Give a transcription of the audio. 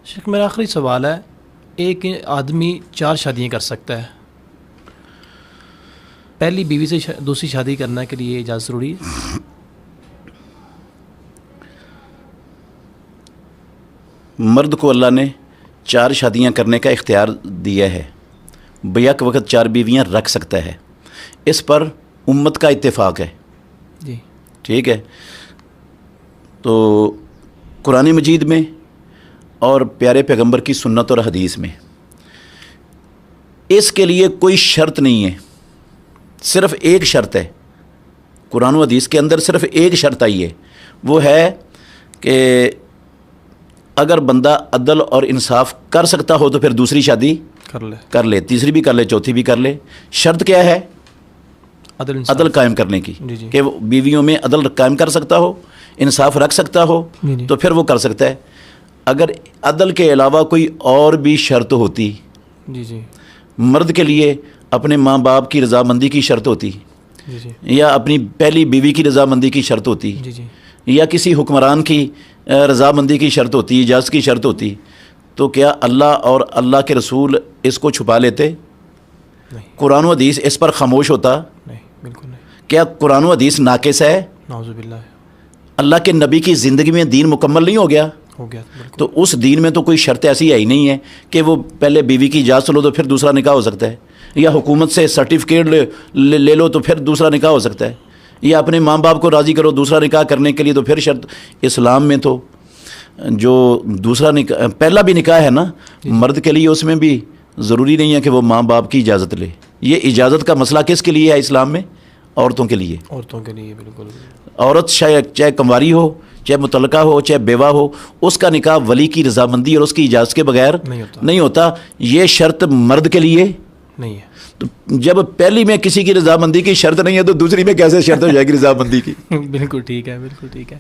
شیخ میرا آخری سوال ہے، ایک آدمی 4 شادیاں کر سکتا ہے، پہلی بیوی سے دوسری شادی کرنے کے لیے اجازت ضروری ہے؟ مرد کو اللہ نے 4 شادیاں کرنے کا اختیار دیا ہے، بیک وقت 4 بیویاں رکھ سکتا ہے، اس پر امت کا اتفاق ہے. جی ٹھیک ہے. تو قرآن مجید میں اور پیارے پیغمبر کی سنت اور حدیث میں اس کے لیے کوئی شرط نہیں ہے، صرف ایک شرط ہے. قرآن و حدیث کے اندر صرف ایک شرط آئی ہے، وہ ہے کہ اگر بندہ عدل اور انصاف کر سکتا ہو تو پھر دوسری شادی کر لے، تیسری بھی کر لے، چوتھی بھی کر لے. شرط کیا ہے؟ عدل قائم کرنے کی. جی کہ وہ بیویوں میں عدل قائم کر سکتا ہو، انصاف رکھ سکتا ہو جی تو پھر وہ کر سکتا ہے. اگر عدل کے علاوہ کوئی اور بھی شرط ہوتی، جی مرد کے لیے اپنے ماں باپ کی رضامندی کی شرط ہوتی، جی یا اپنی پہلی بیوی کی رضامندی کی شرط ہوتی، جی یا کسی حکمران کی رضامندی کی شرط ہوتی، اجازت کی شرط ہوتی، تو کیا اللہ اور اللہ کے رسول اس کو چھپا لیتے؟ نہیں، قرآن و حدیث اس پر خاموش ہوتا؟ نہیں، بالکل نہیں. کیا قرآن و حدیث ناقص ہے؟ نعوذ باللہ. اللہ کے نبی کی زندگی میں دین مکمل نہیں ہو گیا؟ ہو گیا بالکل. تو اس دین میں تو کوئی شرط ایسی ہے ہی نہیں ہے کہ وہ پہلے بیوی کی اجازت لو تو پھر دوسرا نکاح ہو سکتا ہے، یا حکومت سے سرٹیفکیٹ لے لو تو پھر دوسرا نکاح ہو سکتا ہے، یا اپنے ماں باپ کو راضی کرو دوسرا نکاح کرنے کے لیے تو پھر شرط. اسلام میں تو جو دوسرا نکاح پہلا بھی نکاح ہے نا مرد کے لیے، اس میں بھی ضروری نہیں ہے کہ وہ ماں باپ کی اجازت لے. یہ اجازت کا مسئلہ کس کے لیے ہے اسلام میں؟ عورتوں کے لیے. عورتوں کے لیے بالکل. عورت چاہے کنواری ہو، چاہے متعلقہ ہو، چاہے بیوہ ہو، اس کا نکاح ولی کی رضامندی اور اس کی اجازت کے بغیر نہیں ہوتا. یہ شرط مرد کے لیے نہیں ہے. تو جب پہلی میں کسی کی رضامندی کی شرط نہیں ہے تو دوسری میں کیسے شرط ہو جائے گی رضامندی کی؟ بالکل ٹھیک ہے، بالکل ٹھیک ہے.